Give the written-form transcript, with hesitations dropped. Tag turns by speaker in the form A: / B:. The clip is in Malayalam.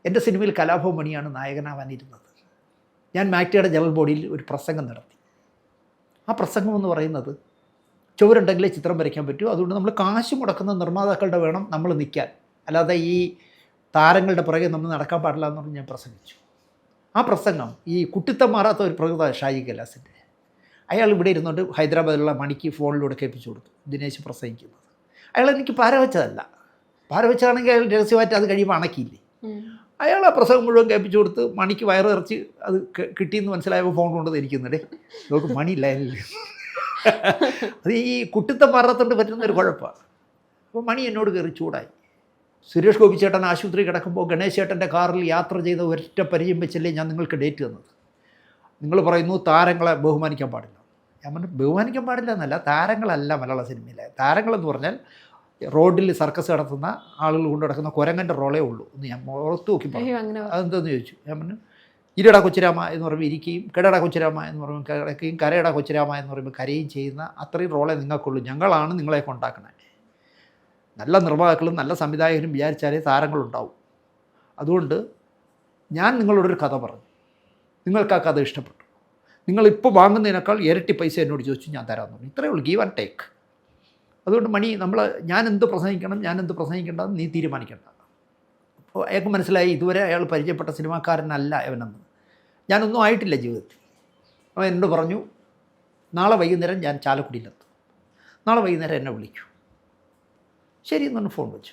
A: എൻ്റെ സിനിമയിൽ കലാഭവൻ മണിയാണ് നായകനാവാനിരുന്നത്. ഞാൻ മാക്ടിയുടെ ജനറൽ ബോഡിയിൽ ഒരു പ്രസംഗം നടത്തി. ആ പ്രസംഗം എന്ന് പറയുന്നത് ചുവരുണ്ടെങ്കിലേ ചിത്രം വരയ്ക്കാൻ പറ്റൂ, അതുകൊണ്ട് നമ്മൾ കാശ് മുടക്കുന്ന നിർമ്മാതാക്കളുടെ വേണം നമ്മൾ നിൽക്കാൻ, അല്ലാതെ ഈ താരങ്ങളുടെ പുറകെ നമ്മൾ നടക്കാൻ പാടില്ല എന്ന് പറഞ്ഞ് ഞാൻ പ്രസംഗിച്ചു. ആ പ്രസംഗം ഈ കുട്ടിത്തം മാറാത്ത ഒരു പ്രകൃത ഷാജി കൈലാസിൻ്റെ. അയാൾ ഇവിടെ ഇരുന്നുകൊണ്ട് ഹൈദരാബാദിലുള്ള മണിക്ക് ഫോണിലൂടെ കേൾപ്പിച്ചു കൊടുത്തു ദിനേശ് പ്രസംഗിക്കുന്നത്. അയാൾ എനിക്ക് പാരവെച്ചതല്ല, പാരവെച്ചാണെങ്കിൽ അയാൾ രഹസ്യമായിട്ട് അത് കഴിയുമ്പോൾ അണക്കിയില്ലേ. അയാൾ ആ പ്രസംഗം മുഴുവൻ കേൾപ്പിച്ചു കൊടുത്ത് മണിക്ക് വയറ് നിറച്ച് അത് കിട്ടിയെന്ന് മനസ്സിലായപ്പോൾ ഫോൺ കൊണ്ടത് ഇരിക്കുന്നുണ്ട്. നമുക്ക് മണിയില്ല. അത് ഈ കുട്ടിത്തം മാറാത്തോണ്ട് പറ്റുന്നൊരു കുഴപ്പമാണ്. അപ്പോൾ മണി എന്നോട് കയറി ചൂടായി. സുരേഷ് ഗോപി ചേട്ടൻ ആശുപത്രി കിടക്കുമ്പോൾ ഗണേശ് ചേട്ടൻ്റെ കാറിൽ യാത്ര ചെയ്ത ഒരൊറ്റ പരിചയം വെച്ചല്ലേ ഞാൻ നിങ്ങൾക്ക് ഡേറ്റ് തന്നത്. നിങ്ങൾ പറയുന്നു താരങ്ങളെ ബഹുമാനിക്കാൻ പാടില്ല. ഞാൻ പറഞ്ഞു ബഹുമാനിക്കാൻ പാടില്ല എന്നല്ല, താരങ്ങളല്ല മലയാള സിനിമയിലെ താരങ്ങളെന്ന് പറഞ്ഞാൽ റോഡിൽ സർക്കസ് നടത്തുന്ന ആളുകൾ കൊണ്ട് നടക്കുന്ന കുരങ്ങൻ്റെ റോളേ ഉള്ളൂ എന്ന് ഞാൻ ഓർത്ത് നോക്കി പറഞ്ഞു. അതെന്താണെന്ന് ചോദിച്ചു. ഞാൻ പറഞ്ഞു ഇരടാ കൊച്ചുരാമ എന്ന് പറയുമ്പോൾ ഇരിക്കുകയും കിടടാ കൊച്ചുരാമ എന്ന് പറയുമ്പോൾ കിടക്കുകയും കരയടാ കൊച്ചുരാമ എന്ന് പറയുമ്പോൾ കരയും ചെയ്യുന്ന അത്രയും റോളേ നിങ്ങൾക്കുള്ളൂ. ഞങ്ങളാണ് നിങ്ങളെ കൊണ്ടാക്കണേ. നല്ല നിർമ്മാതാക്കളും നല്ല സംവിധായകരും വിചാരിച്ചാലേ താരങ്ങളുണ്ടാവും. അതുകൊണ്ട് ഞാൻ നിങ്ങളോടൊരു കഥ പറഞ്ഞു, നിങ്ങൾക്ക് ആ കഥ ഇഷ്ടപ്പെട്ടു, നിങ്ങളിപ്പോൾ വാങ്ങുന്നതിനേക്കാൾ ഇരട്ടി പൈസ എന്നോട് ചോദിച്ചു, ഞാൻ തരാമെന്ന് പറഞ്ഞു. ഇത്രയേ ഉള്ളൂ, ഗീവ് ആൻഡ് ടേക്ക്. അതുകൊണ്ട് മണി ഞാൻ എന്ത് പ്രസംഗിക്കണം ഞാൻ എന്ത് പ്രസംഗിക്കേണ്ടതെന്ന് നീ തീരുമാനിക്കേണ്ട. അപ്പോൾ അയാൾക്ക് മനസ്സിലായി ഇതുവരെ അയാൾ പരിചയപ്പെട്ട സിനിമാക്കാരനല്ല അവനെന്ന്. ഞാനൊന്നും ആയിട്ടില്ല ജീവിതത്തിൽ. അവൻ എന്നോട് പറഞ്ഞു നാളെ വൈകുന്നേരം ഞാൻ ചാലക്കുടിയിലെത്തും, നാളെ വൈകുന്നേരം എന്നെ വിളിക്കൂ. ശരി എന്ന് പറഞ്ഞ് ഫോൺ വെച്ചു.